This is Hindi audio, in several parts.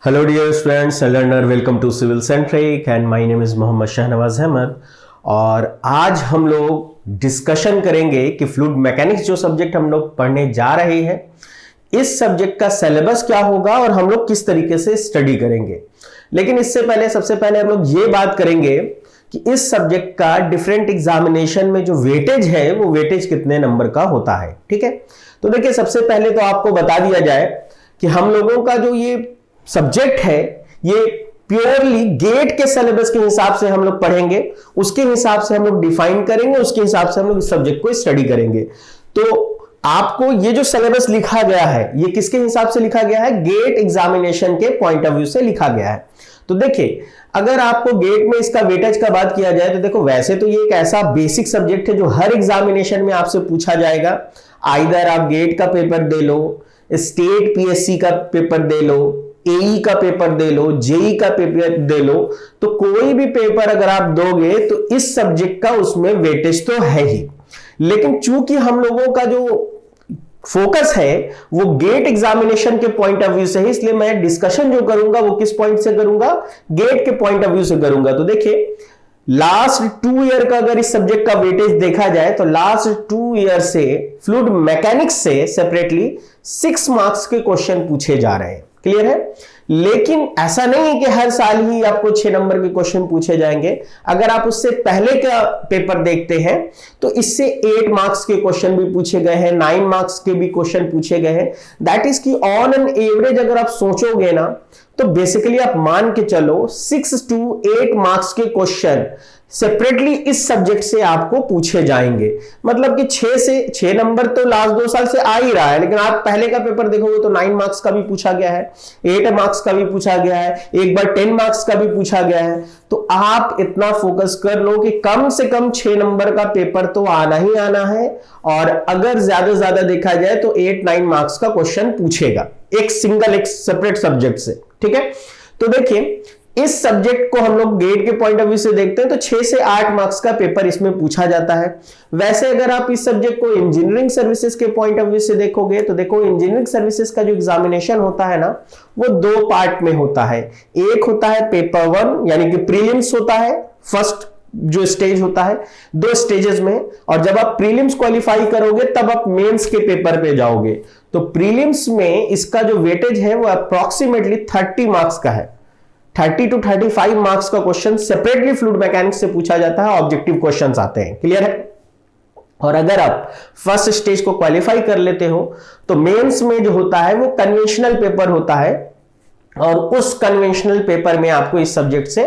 Hello dear students and learner, welcome to Civil Centric and my name is Mohammad Shahnawaz Ahmad. और आज हम लोग डिस्कशन करेंगे कि फ्लूइड मैकेनिक्स जो सब्जेक्ट हम लोग पढ़ने जा रहे हैं, इस सब्जेक्ट का सिलेबस क्या होगा और हम लोग किस तरीके से स्टडी करेंगे। लेकिन इससे पहले सबसे पहले हम लोग ये बात करेंगे कि इस सब्जेक्ट का डिफरेंट एग्जामिनेशन में जो वेटेज है वो वेटेज कितने नंबर का होता है। ठीक है, तो देखिए सबसे पहले तो आपको बता दिया जाए कि हम लोगों का जो ये सब्जेक्ट है ये प्योरली गेट के सिलेबस के हिसाब से हम लोग पढ़ेंगे, उसके हिसाब से हम लोग डिफाइन करेंगे, उसके हिसाब से हम लोग इस सब्जेक्ट को स्टडी करेंगे। तो आपको ये जो सिलेबस लिखा गया है ये किसके हिसाब से लिखा गया है? गेट एग्जामिनेशन के पॉइंट ऑफ व्यू से लिखा गया है। तो देखिए अगर आपको गेट में इसका वेटेज का बात किया जाए तो देखो वैसे तो ये एक ऐसा बेसिक सब्जेक्ट है जो हर एग्जामिनेशन में आपसे पूछा जाएगा। आइदर आप गेट का पेपर दे लो, स्टेट पीएससी का पेपर दे लो, एई का पेपर दे लो, जेई का पेपर दे लो, तो कोई भी पेपर अगर आप दोगे तो इस सब्जेक्ट का उसमें वेटेज तो है ही। लेकिन चूंकि हम लोगों का जो फोकस है वो गेट एग्जामिनेशन के पॉइंट ऑफ व्यू से है, इसलिए मैं डिस्कशन जो करूंगा वो किस पॉइंट से करूंगा? गेट के पॉइंट ऑफ व्यू से करूंगा। तो देखिए लास्ट 2 ईयर का अगर इस सब्जेक्ट का वेटेज देखा जाए तो लास्ट 2 ईयर से फ्लूइड मैकेनिक्स से सेपरेटली 6 मार्क्स के क्वेश्चन पूछे जा रहे हैं। क्लियर है? लेकिन ऐसा नहीं है कि हर साल ही आपको 6 नंबर के क्वेश्चन पूछे जाएंगे। अगर आप उससे पहले का पेपर देखते हैं तो इससे 8 मार्क्स के क्वेश्चन भी पूछे गए हैं, 9 मार्क्स के भी क्वेश्चन पूछे गए हैं। दैट इज की ऑन एन एवरेज अगर आप सोचोगे ना तो बेसिकली आप मान के चलो 6 to 8 मार्क्स के क्वेश्चन सेपरेटली इस सब्जेक्ट से आपको पूछे जाएंगे। मतलब कि 6 नंबर तो लास्ट 2 साल से आ ही रहा है, लेकिन आप पहले का पेपर देखोगे तो 9 मार्क्स का भी पूछा गया है, 8 मार्क्स का भी पूछा गया है, एक बार 10 मार्क्स का भी पूछा गया है। तो आप इतना फोकस कर लो कि कम से कम 6 नंबर का पेपर तो आना ही आना है, और अगर ज्यादा ज्यादा देखा जाए तो 8-9 मार्क्स का क्वेश्चन पूछेगा एक सेपरेट सब्जेक्ट से। ठीक है, तो देखिए इस सब्जेक्ट को हम लोग गेट के पॉइंट ऑफ व्यू से देखते हैं तो 6 से 8 मार्क्स का पेपर इसमें पूछा जाता है। वैसे अगर आप इस सब्जेक्ट को इंजीनियरिंग सर्विसेज के पॉइंट ऑफ व्यू से देखोगे तो देखो इंजीनियरिंग सर्विसेज का जो एग्जामिनेशन होता है ना वो 2 पार्ट में होता है। एक होता है पेपर 1 यानी कि प्रीलिम्स होता है, फर्स्ट जो स्टेज होता है 2 स्टेजेस में, और जब आप प्रीलिम्स क्वालिफाई करोगे तब आप मेंस के पेपर पे जाओगे। तो प्रीलिम्स में इसका जो वेटेज है वो अप्रोक्सीमेटली 30 मार्क्स का है। 30 to 35 मार्क्स का क्वेश्चन सेपरेटली फ्लूइड मैकेनिक्स से पूछा जाता है, ऑब्जेक्टिव क्वेश्चंस आते हैं। क्लियर है? और अगर आप फर्स्ट स्टेज को क्वालिफाई कर लेते हो तो मेंस में जो होता है वो कन्वेंशनल पेपर होता है, और उस कन्वेंशनल पेपर में आपको इस सब्जेक्ट से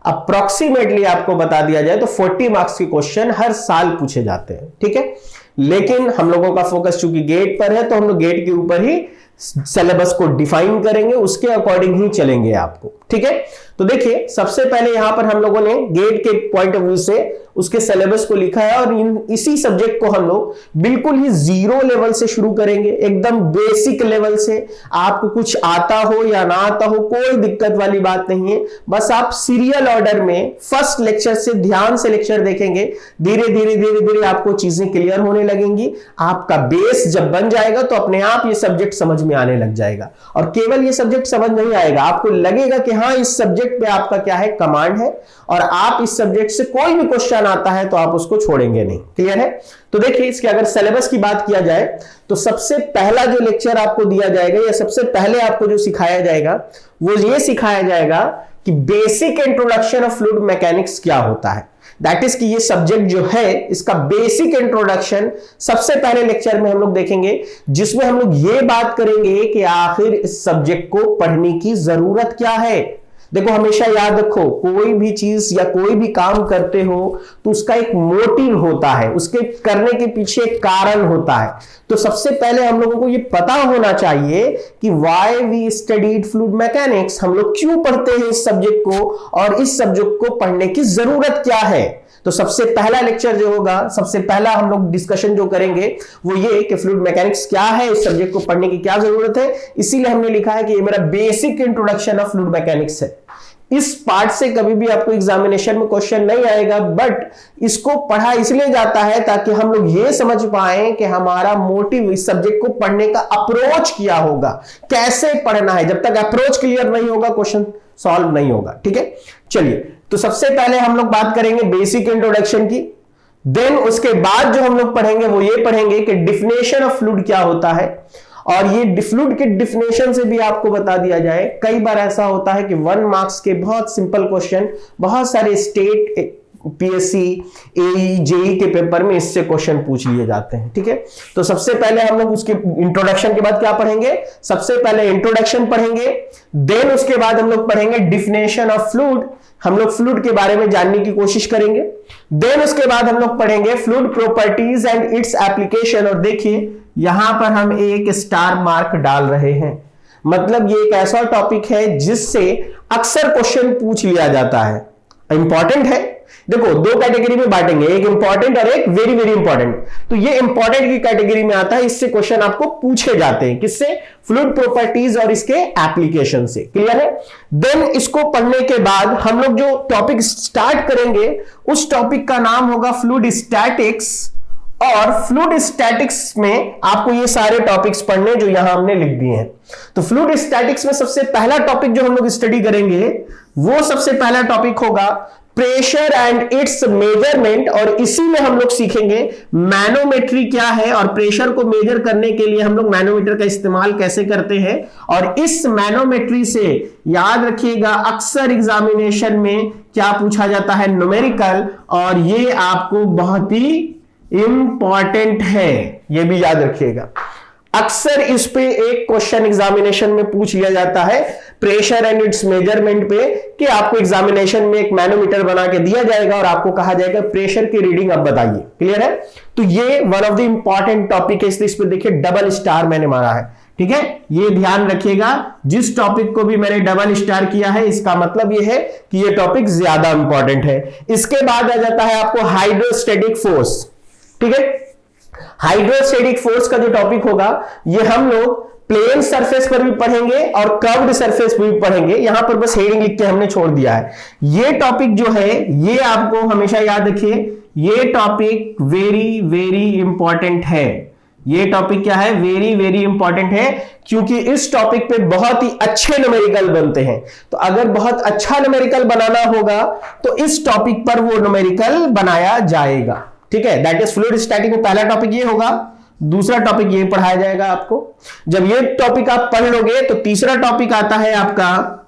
अप्रोक्सीमेटली आपको बता दिया जाए तो 40 मार्क्स के क्वेश्चन हर साल पूछे जाते हैं। ठीक है, लेकिन हम लोगों का फोकस चूंकि गेट पर है तो हम लोग गेट के ऊपर ही सिलेबस को डिफाइन करेंगे, उसके अकॉर्डिंग ही चलेंगे आपको। ठीक है, तो देखिए सबसे पहले यहां पर हम लोगों ने गेट के पॉइंट ऑफ व्यू से उसके सिलेबस को लिखा है, और इसी सब्जेक्ट को हम लोग बिल्कुल ही 0 लेवल से शुरू करेंगे, एकदम बेसिक लेवल से। आपको कुछ आता हो या ना आता हो कोई दिक्कत वाली बात नहीं है, बस आप सीरियल ऑर्डर में फर्स्ट लेक्चर से ध्यान से लेक्चर देखेंगे, धीरे धीरे धीरे धीरे आपको चीजें क्लियर होने लगेंगी। आपका बेस जब बन जाएगा तो अपने आप ये सब्जेक्ट समझ में आने लग जाएगा, और केवल ये सब्जेक्ट समझ नहीं आएगा, आपको लगेगा कि हाँ इस सब्जेक्ट पे आपका क्या है, कमांड है, और आप इस सब्जेक्ट से कोई भी क्वेश्चन आता है तो आप उसको छोड़ेंगे नहीं। क्लियर है? तो देखिए इसके अगर सिलेबस की बात किया जाए तो सबसे पहला जो लेक्चर आपको दिया जाएगा या सबसे पहले आपको जो सिखाया जाएगा वो ये सिखाया जाएगा कि basic introduction of fluid mechanics क्या होता है। दैट इज कि ये सब्जेक्ट जो है इसका बेसिक इंट्रोडक्शन सबसे पहले लेक्चर में हम लोग देखेंगे, जिसमें हम लोग ये बात करेंगे कि आखिर इस सब्जेक्ट को पढ़ने की जरूरत क्या है। देखो हमेशा याद रखो, कोई भी चीज या कोई भी काम करते हो तो उसका एक मोटिव होता है, उसके करने के पीछे एक कारण होता है। तो सबसे पहले हम लोगों को ये पता होना चाहिए कि why we studied fluid mechanics, हम लोग क्यों पढ़ते हैं इस सब्जेक्ट को और इस सब्जेक्ट को पढ़ने की जरूरत क्या है। तो सबसे पहला लेक्चर जो होगा, सबसे पहला हम लोग डिस्कशन जो करेंगे वो ये कि फ्लूइड मैकेनिक्स क्या है, इस सब्जेक्ट को पढ़ने की क्या जरूरत है। इसीलिए हमने लिखा है कि ये मेरा basic introduction of fluid mechanics है। इस पार्ट से कभी भी आपको एग्जामिनेशन में क्वेश्चन नहीं आएगा, बट इसको पढ़ा इसलिए जाता है ताकि हम लोग ये समझ पाए कि हमारा मोटिव इस सब्जेक्ट को पढ़ने का अप्रोच क्या होगा, कैसे पढ़ना है। जब तक अप्रोच क्लियर नहीं होगा क्वेश्चन सॉल्व नहीं होगा। ठीक है, चलिए तो सबसे पहले हम लोग बात करेंगे बेसिक इंट्रोडक्शन की, देन उसके बाद जो हम लोग पढ़ेंगे वो ये पढ़ेंगे कि डिफिनेशन ऑफ फ्लूइड क्या होता है। और ये फ्लूइड के डिफिनेशन से भी आपको बता दिया जाए, कई बार ऐसा होता है कि 1 मार्क्स के बहुत सिंपल क्वेश्चन बहुत सारे स्टेट पीएससी एई जेई के पेपर में इससे क्वेश्चन पूछ लिए जाते हैं। ठीक है, तो सबसे पहले हम लोग उसके इंट्रोडक्शन के बाद क्या पढ़ेंगे, सबसे पहले इंट्रोडक्शन पढ़ेंगे, देन उसके बाद हम लोग पढ़ेंगे डिफिनेशन ऑफ फ्लूइड, हम लोग फ्लूइड के बारे में जानने की कोशिश करेंगे। देन उसके बाद हम लोग पढ़ेंगे fluid properties and its application. और देखिए यहां पर हम एक स्टार मार्क डाल रहे हैं, मतलब ये एक ऐसा टॉपिक है जिससे अक्सर क्वेश्चन पूछ लिया जाता है, इंपॉर्टेंट है। देखो 2 कैटेगरी में बांटेंगे, एक इंपॉर्टेंट और एक वेरी वेरी इंपॉर्टेंट। तो ये इंपॉर्टेंट की कैटेगरी में आता है, इससे क्वेश्चन आपको पूछे जाते हैं, किससे, फ्लूइड प्रॉपर्टीज और इसके एप्लीकेशन से। क्लियर है। देन इसको पढ़ने के बाद हम लोग जो टॉपिक स्टार्ट करेंगे उस टॉपिक का नाम होगा फ्लूइड स्टैटिक्स। और फ्लूइड स्टैटिक्स में आपको ये सारे टॉपिक्स पढ़ने जो यहां हमने लिख दिए हैं। तो फ्लूइड स्टैटिक्स में सबसे पहला टॉपिक जो हम लोग स्टडी करेंगे वो सबसे पहला टॉपिक होगा प्रेशर एंड इट्स मेजरमेंट। और इसी में हम लोग सीखेंगे मैनोमेट्री क्या है और प्रेशर को मेजर करने के लिए हम लोग मैनोमीटर का इस्तेमाल कैसे करते हैं। और इस मैनोमेट्री से याद रखिएगा अक्सर एग्जामिनेशन में क्या पूछा जाता है, न्यूमेरिकल, और ये आपको बहुत ही इंपॉर्टेंट है, ये भी याद रखिएगा। अक्सर इस पे एक क्वेश्चन एग्जामिनेशन में पूछ लिया जाता है प्रेशर एंड इट्स मेजरमेंट पे, कि आपको एग्जामिनेशन में एक मैनोमीटर बना के दिया जाएगा और आपको कहा जाएगा प्रेशर की रीडिंग अब बताइए। क्लियर है। तो ये one of the important topic है, इसलिए इस पे देखिए डबल स्टार मैंने मारा है। ठीक है, ये ध्यान रखिएगा, जिस टॉपिक को भी मैंने डबल स्टार किया है इसका मतलब ये है कि ये टॉपिक ज्यादा इंपॉर्टेंट है। इसके बाद आ जाता है आपको हाइड्रोस्टैटिक फोर्स। ठीक है, हाइड्रोस्टैटिक फोर्स का जो टॉपिक होगा ये हम लोग प्लेन सरफेस पर भी पढ़ेंगे और कर्व्ड सरफेस पर भी पढ़ेंगे। यहां पर बस हेडिंग लिख के हमने छोड़ दिया है। ये टॉपिक जो है ये आपको हमेशा याद रखिए, ये टॉपिक वेरी वेरी इंपॉर्टेंट है। ये टॉपिक क्या है, वेरी वेरी इंपॉर्टेंट है, क्योंकि इस टॉपिक पे बहुत ही अच्छे न्यूमेरिकल बनते हैं। तो अगर बहुत अच्छा न्यूमेरिकल बनाना होगा तो इस टॉपिक पर वो न्यूमेरिकल बनाया जाएगा। ठीक है, दैट इज फ्लूइड स्टैटिक में पहला टॉपिक ये होगा, दूसरा टॉपिक ये पढ़ाया जाएगा आपको। जब ये टॉपिक आप पढ़ लोगे तो तीसरा टॉपिक आता है आपका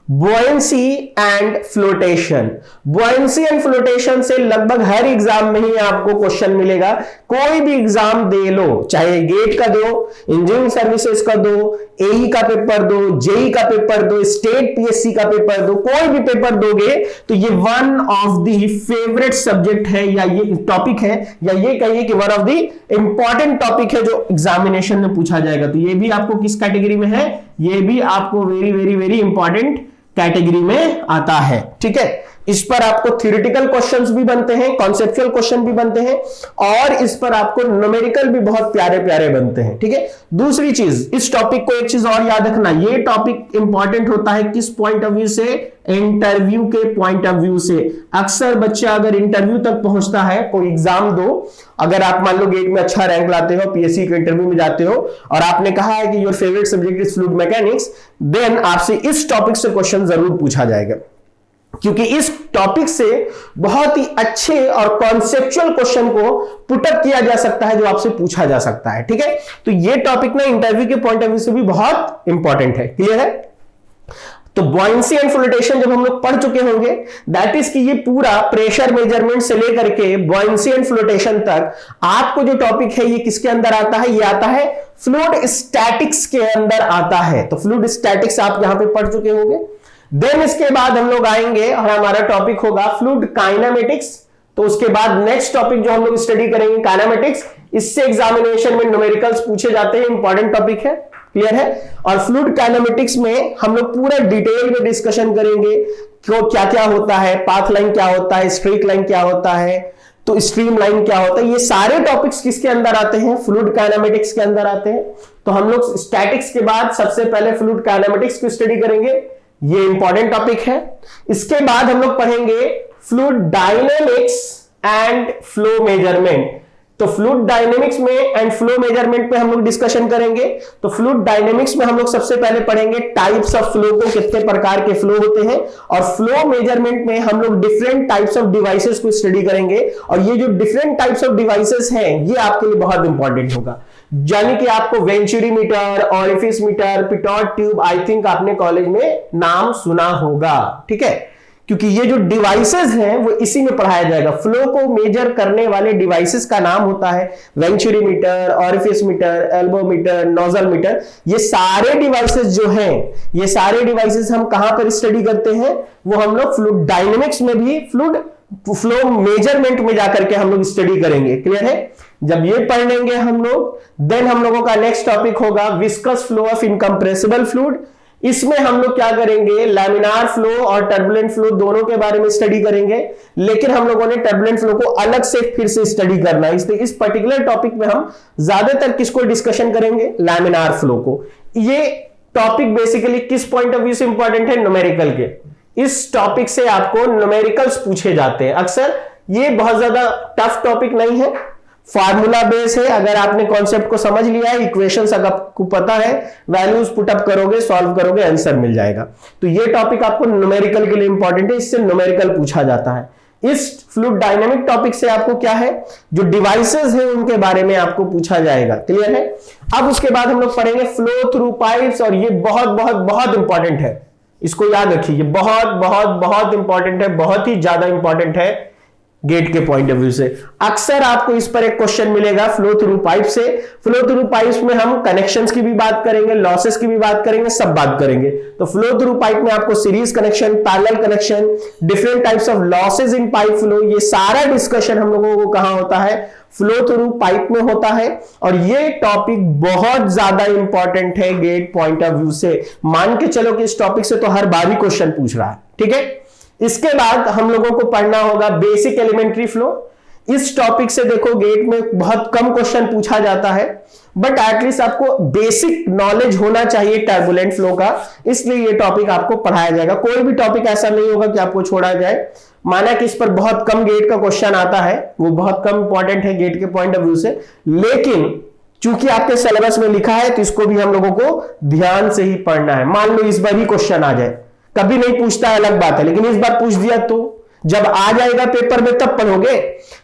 बुओयंसी एंड फ्लोटेशन। बुओयंसी एंड फ्लोटेशन से लगभग हर एग्जाम में ही आपको क्वेश्चन मिलेगा। कोई भी एग्जाम दे लो, चाहे गेट का दो, इंजीनियरिंग सर्विसेज का दो, एई का पेपर दो, जेई का पेपर दो, स्टेट पीएससी का पेपर दो, कोई भी पेपर दोगे तो ये one of the favourite subject है, या ये टॉपिक है, या ये कहिए कि one of the important topic है जो एग्जामिनेशन में पूछा जाएगा। तो ये भी आपको किस कैटेगरी में है, ये भी आपको very very very important category में आता है। ठीक है, इस पर आपको थ्योरेटिकल क्वेश्चंस भी बनते हैं, कॉन्सेप्चुअल क्वेश्चन भी बनते हैं, और इस पर आपको न्यूमेरिकल भी बहुत प्यारे प्यारे बनते हैं। ठीक है, दूसरी चीज, इस टॉपिक को एक चीज और याद रखना, ये टॉपिक इंपॉर्टेंट होता है किस पॉइंट ऑफ व्यू से, इंटरव्यू के पॉइंट ऑफ व्यू से। अक्सर बच्चा अगर इंटरव्यू तक पहुंचता है, कोई एग्जाम दो, अगर आप मान लो गेट में अच्छा रैंक लाते हो, पीएससी के इंटरव्यू में जाते हो और आपने कहा है कि your favourite subject is fluid mechanics, then आपसे इस टॉपिक से क्वेश्चन जरूर पूछा जाएगा, क्योंकि इस टॉपिक से बहुत ही अच्छे और कॉन्सेप्चुअल क्वेश्चन को पुटअप किया जा सकता है जो आपसे पूछा जा सकता है। ठीक है, तो ये टॉपिक ना इंटरव्यू के पॉइंट ऑफ व्यू से भी बहुत इंपॉर्टेंट है। क्लियर है। तो बुओयंसी एंड फ्लोटेशन जब हम लोग पढ़ चुके होंगे, दैट इज कि ये पूरा प्रेशर मेजरमेंट से लेकर के बुओयंसी एंड फ्लोटेशन तक आपको जो टॉपिक है ये किसके अंदर आता है, ये आता है फ्लूइड स्टैटिक्स के अंदर आता है। तो फ्लूइड स्टैटिक्स आप यहां पे पढ़ चुके होंगे। देन इसके बाद हम लोग आएंगे और हमारा टॉपिक होगा फ्लूइड काइनेमेटिक्स। तो उसके बाद नेक्स्ट टॉपिक जो हम लोग स्टडी करेंगे काइनेमेटिक्स, इससे एग्जामिनेशन में न्यूमेरिकल्स पूछे जाते हैं, इंपॉर्टेंट टॉपिक है। क्लियर है। और फ्लूइड काइनेमेटिक्स में हम लोग पूरा डिटेल में डिस्कशन करेंगे क्यों क्या क्या होता है, पाथ लाइन क्या होता है, स्ट्रेट लाइन क्या होता है, तो स्ट्रीम लाइन क्या होता है। ये सारे टॉपिक्स किसके अंदर आते हैं, फ्लूइड काइनेमेटिक्स के अंदर आते हैं। तो हम लोग स्टैटिक्स के बाद सबसे पहले फ्लूइड काइनेमेटिक्स को स्टडी करेंगे, ये इंपॉर्टेंट टॉपिक है। इसके बाद हम लोग पढ़ेंगे fluid dynamics and flow measurement. तो फ्लूइड डायनेमिक्स में एंड फ्लो मेजरमेंट पे हम लोग डिस्कशन करेंगे। तो फ्लूइड डायनेमिक्स में हम लोग सबसे पहले पढ़ेंगे टाइप्स ऑफ फ्लो को, कितने प्रकार के फ्लो होते हैं, और फ्लो मेजरमेंट में हम लोग डिफरेंट टाइप्स ऑफ डिवाइसेस को स्टडी करेंगे। और ये जो डिफरेंट टाइप्स ऑफ डिवाइसेस हैं ये आपके लिए बहुत इंपॉर्टेंट होगा। यानी कि आपको venturi meter, orifice meter, pitot tube, I think आपने कॉलेज में नाम सुना होगा, ठीक है, क्योंकि ये जो डिवाइसेस हैं वो इसी में पढ़ाया जाएगा। फ्लो को मेजर करने वाले डिवाइसेस का नाम होता है venturi meter, orifice meter, elbow meter, nozzle meter. ये सारे डिवाइसेस जो हैं, ये सारे डिवाइसेस हम कहां पर स्टडी करते हैं, वो हम लोग फ्लूइड डायनेमिक्स में भी फ्लो मेजरमेंट में जाकर के हम लोग स्टडी करेंगे। क्लियर है? जब ये पढ़ लेंगे हम लोग, देन हम लोगों का नेक्स्ट टॉपिक होगा viscous flow of incompressible fluid. इसमें हम लोग क्या करेंगे, लैमिनार फ्लो और टर्बुलेंट फ्लो दोनों के बारे में स्टडी करेंगे, लेकिन हम लोगों ने टर्बुलेंट फ्लो को अलग से फिर से स्टडी करना है। इसलिए इस पर्टिकुलर टॉपिक में हम ज्यादातर किसको डिस्कशन करेंगे, लैमिनार फ्लो को। ये टॉपिक बेसिकली किस पॉइंट ऑफ व्यू से इंपॉर्टेंट है, न्यूमेरिकल के। इस टॉपिक से आपको न्यूमेरिकल्स पूछे जाते हैं अक्सर। ये बहुत ज्यादा टफ टॉपिक नहीं है, फार्मूला बेस है। अगर आपने कॉन्सेप्ट को समझ लिया है, इक्वेशंस अगर आपको पता है, वैल्यूज पुटअप करोगे, सॉल्व करोगे, आंसर मिल जाएगा। तो ये टॉपिक आपको न्यूमेरिकल के लिए इंपॉर्टेंट है, इससे न्यूमेरिकल पूछा जाता है। इस फ्लूइड डायनामिक टॉपिक से आपको क्या है, जो डिवाइसेस है उनके बारे में आपको पूछा जाएगा। क्लियर है? अब उसके बाद हम लोग पढ़ेंगे फ्लो थ्रू पाइप्स, और ये बहुत बहुत बहुत इंपॉर्टेंट है, इसको याद रखिए। ये बहुत बहुत बहुत इंपॉर्टेंट है, बहुत ही ज्यादा इंपॉर्टेंट है गेट के पॉइंट ऑफ व्यू से। अक्सर आपको इस पर एक क्वेश्चन मिलेगा फ्लो थ्रू पाइप से। फ्लो थ्रू पाइप्स में हम कनेक्शंस की भी बात करेंगे, लॉसेस की भी बात करेंगे, सब बात करेंगे। तो फ्लो थ्रू पाइप में आपको series connection, parallel connection, different types of losses in pipe flow, ये सारा डिस्कशन हम लोगों को कहां होता है, फ्लो थ्रू पाइप में होता है। और ये टॉपिक बहुत ज्यादा इंपॉर्टेंट है गेट पॉइंट ऑफ व्यू से। मान के चलो कि इस टॉपिक से तो हर बार ही क्वेश्चन पूछ रहा है, ठीक है। इसके बाद हम लोगों को पढ़ना होगा बेसिक एलिमेंट्री फ्लो। इस टॉपिक से देखो गेट में बहुत कम क्वेश्चन पूछा जाता है, बट एटलीस्ट आपको बेसिक नॉलेज होना चाहिए टर्बुलेंट फ्लो का, इसलिए ये टॉपिक आपको पढ़ाया जाएगा। कोई भी टॉपिक ऐसा नहीं होगा कि आपको छोड़ा जाए। माना कि इस पर बहुत कम गेट का क्वेश्चन आता है, वो बहुत कम इंपॉर्टेंट है गेट के पॉइंट ऑफ व्यू से, लेकिन चूंकि आपके सिलेबस में लिखा है तो इसको भी हम लोगों को ध्यान से ही पढ़ना है। मान लो इस बार ही क्वेश्चन आ जाए, कभी नहीं पूछता है अलग बात है, लेकिन इस बार पूछ दिया तो जब आ जाएगा पेपर में तब पढ़ोगे।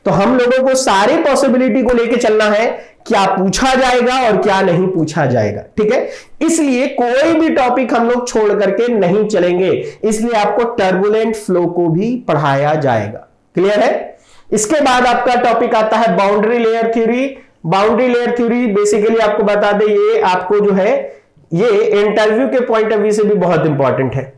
तो हम लोगों को सारी पॉसिबिलिटी को लेके चलना है, क्या पूछा जाएगा और क्या नहीं पूछा जाएगा, ठीक है। इसलिए कोई भी टॉपिक हम लोग छोड़ करके नहीं चलेंगे, इसलिए आपको टर्बुलेंट फ्लो को भी पढ़ाया जाएगा। क्लियर है? इसके बाद आपका टॉपिक आता है boundary layer theory. Boundary layer theory basically आपको बता दे, ये आपको जो है ये इंटरव्यू के पॉइंट ऑफ व्यू से भी बहुत इंपॉर्टेंट है।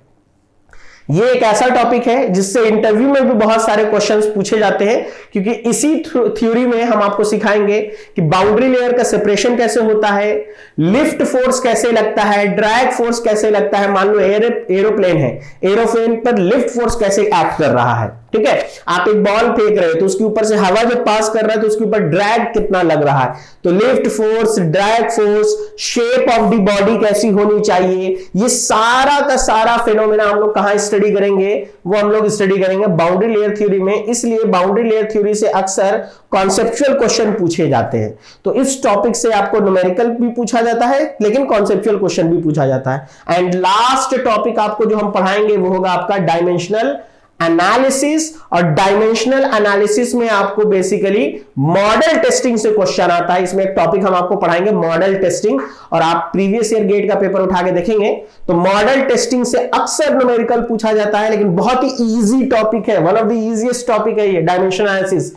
ये एक ऐसा टॉपिक है जिससे इंटरव्यू में भी बहुत सारे क्वेश्चंस पूछे जाते हैं, क्योंकि इसी थ्योरी में हम आपको सिखाएंगे कि बाउंड्री लेयर का सेपरेशन कैसे होता है, लिफ्ट फोर्स कैसे लगता है, ड्रैग फोर्स कैसे लगता है। मान लो एरोप्लेन है, एरोप्लेन पर लिफ्ट फोर्स कैसे एक्ट कर रहा है, ठीक है। आप एक बॉल फेंक रहे हो तो उसके ऊपर से हवा जब पास कर रहा है तो उसके ऊपर ड्रैग कितना लग रहा है। तो lift force, drag force, shape of the body कैसी होनी चाहिए, ये सारा का सारा फिनोमेना हम लोग कहां स्टडी करेंगे, वो हम लोग स्टडी करेंगे बाउंड्री लेयर थ्योरी में। इसलिए बाउंड्री लेयर थ्योरी से अक्सर कॉन्सेप्चुअल क्वेश्चन पूछे जाते हैं। तो इस टॉपिक से आपको न्यूमेरिकल भी पूछा जाता है, लेकिन कॉन्सेप्चुअल क्वेश्चन भी पूछा जाता है। एंड लास्ट टॉपिक आपको जो हम पढ़ाएंगे वो होगा आपका डायमेंशनल एनालिसिस। और डायमेंशनल एनालिसिस में आपको बेसिकली मॉडल टेस्टिंग से क्वेश्चन आता है। इसमें एक टॉपिक हम आपको पढ़ाएंगे मॉडल टेस्टिंग, और आप प्रीवियस ईयर गेट का पेपर उठा के देखेंगे तो मॉडल टेस्टिंग से अक्सर न्यूमेरिकल पूछा जाता है, लेकिन बहुत ही इजी टॉपिक है, one of the easiest topic है ये डायमेंशनल एनालिसिस।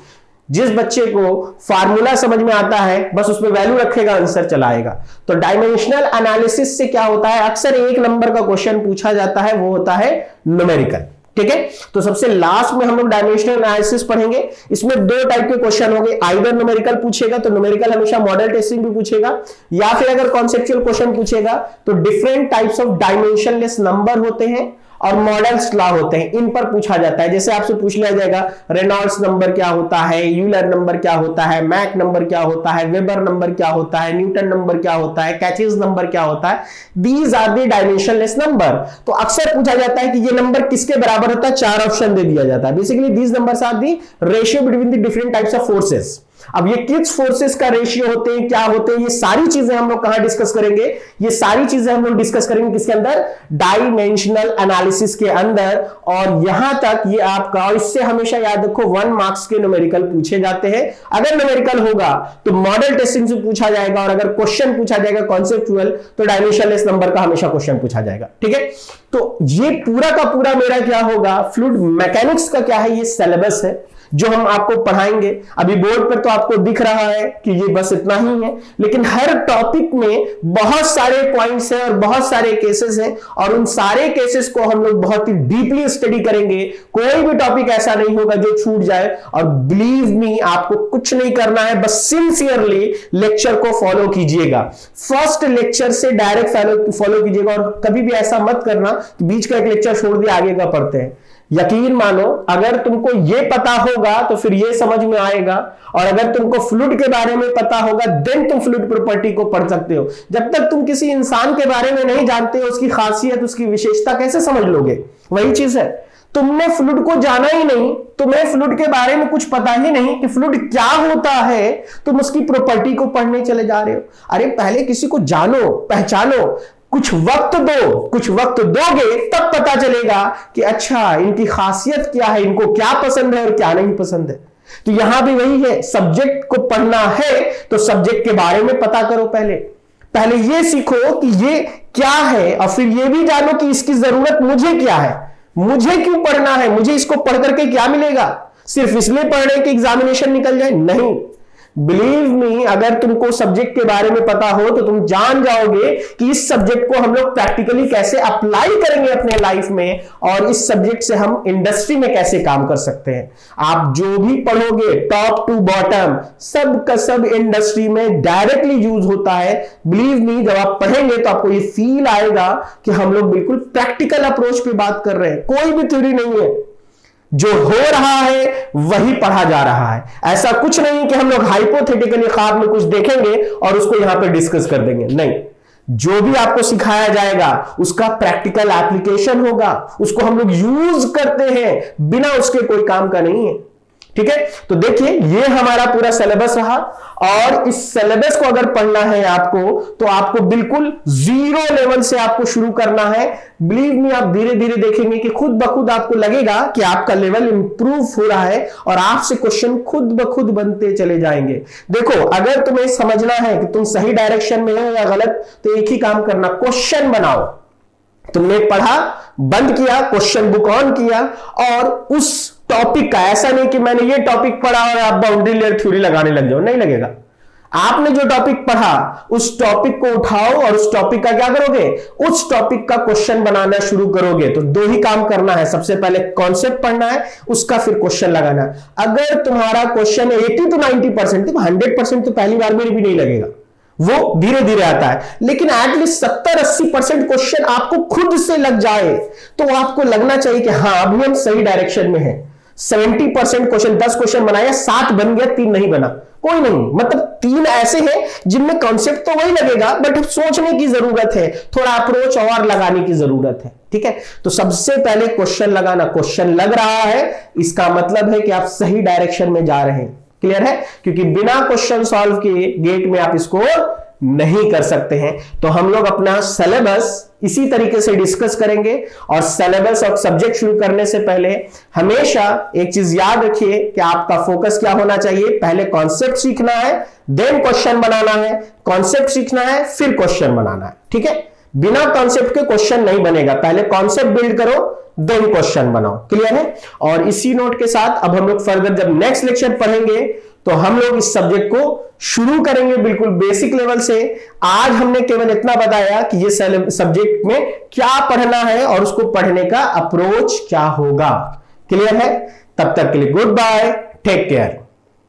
जिस बच्चे को फार्मूला समझ में आता है बस उसमें वैल्यू रखेगा, आंसर चलाएगा। तो डायमेंशनल एनालिसिस से क्या होता है, अक्सर एक नंबर का क्वेश्चन पूछा जाता है, वो होता है न्यूमेरिकल, ठीक है। तो सबसे लास्ट में हम लोग डायमेंशनल एनालिसिस पढ़ेंगे। इसमें दो टाइप के क्वेश्चन होंगे, आइदर न्यूमेरिकल पूछेगा तो न्यूमेरिकल हमेशा मॉडल टेस्टिंग भी पूछेगा, या फिर अगर कॉन्सेप्चुअल क्वेश्चन पूछेगा तो different types of dimensionless number होते हैं और मॉडल्स लॉ होते हैं, इन पर पूछा जाता है। जैसे आपसे पूछ लिया जाएगा रेनॉल्ड्स नंबर क्या होता है, यूलर नंबर क्या होता है, मैक नंबर क्या होता है, वेबर नंबर क्या होता है, न्यूटन नंबर क्या होता है, कैचेस नंबर क्या होता है, these are the dimensionless number. तो अक्सर पूछा जाता है कि ये नंबर किसके बराबर होता है, 4 ऑप्शन दे दिया जाता है। Basically these numbers are the ratio between the different types of forces. अब ये किस फोर्सेस का रेशियो होते हैं, क्या होते हैं, ये सारी चीजें हम लोग कहां डिस्कस करेंगे, ये सारी चीजें हम लोग डिस्कस करेंगे किसके अंदर, डायमेंशनल एनालिसिस के अंदर। और यहां तक ये आपका, और इससे हमेशा याद रखो 1 मार्क्स के न्यूमेरिकल पूछे जाते हैं। अगर न्यूमेरिकल होगा तो मॉडल टेस्टिंग से पूछा जाएगा, और अगर क्वेश्चन पूछा जाएगा कॉन्सेप्चुअल तो डायमेंशनलेस नंबर का हमेशा क्वेश्चन पूछा जाएगा। ठीक है, तो ये पूरा का पूरा मेरा क्या होगा, फ्लूइड मैकेनिक्स का क्या है, ये सिलेबस है जो हम आपको पढ़ाएंगे। अभी बोर्ड पर तो आपको दिख रहा है कि ये बस इतना ही है, लेकिन हर टॉपिक में बहुत सारे पॉइंट्स हैं और बहुत सारे केसेस हैं, और उन सारे केसेस को हम लोग बहुत ही डीपली स्टडी करेंगे। कोई भी टॉपिक ऐसा नहीं होगा जो छूट जाए। और बिलीव मी, आपको कुछ नहीं करना है, बस सिंसियरली लेक्चर को फॉलो कीजिएगा। फर्स्ट लेक्चर से डायरेक्ट फॉलो कीजिएगा, और कभी भी ऐसा मत करना कि बीच का एक लेक्चर छोड़ दिया आगे का पढ़ते हैं। यकीन मानो, अगर तुमको ये पता होगा तो फिर ये समझ में आएगा, और अगर तुमको फ्लूइड के बारे में पता होगा देन तुम फ्लूइड प्रॉपर्टी को पढ़ सकते हो। जब तक तुम किसी इंसान के बारे में नहीं जानते हो, उसकी खासियत, उसकी विशेषता कैसे समझ लोगे? वही चीज है, तुमने फ्लूइड को जाना ही नहीं, तुम्हें फ्लूइड के बारे में कुछ पता ही नहीं कि फ्लूइड क्या होता है, तुम उसकी प्रॉपर्टी को पढ़ने चले जा रहे हो। अरे पहले किसी को जानो, पहचानो, कुछ वक्त दो, कुछ वक्त दोगे तब पता चलेगा कि अच्छा इनकी खासियत क्या है, इनको क्या पसंद है और क्या नहीं पसंद है। तो यहां भी वही है, सब्जेक्ट को पढ़ना है तो सब्जेक्ट के बारे में पता करो। पहले ये सीखो कि ये क्या है, और फिर ये भी जानो कि इसकी जरूरत मुझे क्या है, मुझे क्यों पढ़ना है, मुझे इसको पढ़ करके क्या मिलेगा। सिर्फ इसलिए पढ़ रहे कि एग्जामिनेशन निकल जाए, नहीं। बिलीव मी, अगर तुमको सब्जेक्ट के बारे में पता हो तो तुम जान जाओगे कि इस सब्जेक्ट को हम लोग प्रैक्टिकली कैसे अप्लाई करेंगे अपने लाइफ में, और इस सब्जेक्ट से हम इंडस्ट्री में कैसे काम कर सकते हैं। आप जो भी पढ़ोगे टॉप टू बॉटम सब का सब इंडस्ट्री में डायरेक्टली यूज होता है। बिलीव मी, जब आप पढ़ेंगे तो आपको ये फील आएगा कि हम लोग बिल्कुल प्रैक्टिकल अप्रोच पे बात कर रहे हैं, कोई भी थ्योरी नहीं है। जो हो रहा है वही पढ़ा जा रहा है। ऐसा कुछ नहीं कि हम लोग हाइपोथेटिकली ख्वाब में कुछ देखेंगे और उसको यहां पे डिस्कस कर देंगे, नहीं। जो भी आपको सिखाया जाएगा उसका प्रैक्टिकल एप्लीकेशन होगा, उसको हम लोग यूज करते हैं, बिना उसके कोई काम का नहीं है। ठीक है, तो देखिए ये हमारा पूरा सिलेबस रहा, और इस सिलेबस को अगर पढ़ना है आपको तो आपको बिल्कुल 0 लेवल से आपको शुरू करना है। बिलीव मी, आप धीरे धीरे देखेंगे कि खुद ब खुद आपको लगेगा कि आपका लेवल इंप्रूव हो रहा है, और आपसे क्वेश्चन खुद ब खुद बनते चले जाएंगे। देखो, अगर तुम्हें समझना है कि तुम सही डायरेक्शन में हो या गलत, तो एक ही काम करना, क्वेश्चन बनाओ। तुमने पढ़ा, बंद किया, क्वेश्चन बुक ऑन किया, और उस टॉपिक का, ऐसा नहीं कि मैंने ये टॉपिक पढ़ा और आप बाउंड्री लेयर थ्योरी लगाने लग जाओ, नहीं लगेगा। आपने जो टॉपिक पढ़ा उस टॉपिक को उठाओ और उस टॉपिक का क्या करोगे, उस टॉपिक का क्वेश्चन बनाना शुरू करोगे। तो 2 ही काम करना है, सबसे पहले कॉन्सेप्ट पढ़ना है, उसका फिर क्वेश्चन लगाना है। अगर तुम्हारा क्वेश्चन 80 to 90%, तो 100% तो पहली बार में भी नहीं लगेगा, वो धीरे धीरे आता है। लेकिन एटलीस्ट 70-80% क्वेश्चन आपको खुद से लग जाए तो आपको लगना चाहिए कि हाँ अभी हम सही डायरेक्शन में हैं। 70% क्वेश्चन, 10 क्वेश्चन बनाया, 7 बन गया, 3 नहीं बना, कोई नहीं। मतलब 3 ऐसे हैं जिनमें कॉन्सेप्ट तो वही लगेगा, बट सोचने की जरूरत है, थोड़ा अप्रोच और लगाने की जरूरत है। ठीक है, तो सबसे पहले क्वेश्चन लगाना। क्वेश्चन लग रहा है, इसका मतलब है कि आप सही डायरेक्शन में जा रहे हैं। क्लियर है, क्योंकि बिना क्वेश्चन सॉल्व किए गेट में आप इसको नहीं कर सकते हैं। तो हम लोग अपना सिलेबस इसी तरीके से डिस्कस करेंगे, और सिलेबस और सब्जेक्ट शुरू करने से पहले हमेशा एक चीज याद रखिए कि आपका फोकस क्या होना चाहिए। पहले कॉन्सेप्ट सीखना है, देन क्वेश्चन बनाना है, कॉन्सेप्ट सीखना है, फिर क्वेश्चन बनाना है। ठीक है, बिना कॉन्सेप्ट के क्वेश्चन नहीं बनेगा, पहले कॉन्सेप्ट बिल्ड करो, देन क्वेश्चन बनाओ। क्लियर है, और इसी नोट के साथ अब हम लोग फर्दर जब नेक्स्ट लेक्चर पढ़ेंगे तो हम लोग इस सब्जेक्ट को शुरू करेंगे बिल्कुल बेसिक लेवल से। आज हमने केवल इतना बताया कि ये सब्जेक्ट में क्या पढ़ना है और उसको पढ़ने का अप्रोच क्या होगा। क्लियर है, तब तक के लिए गुड बाय, टेक केयर।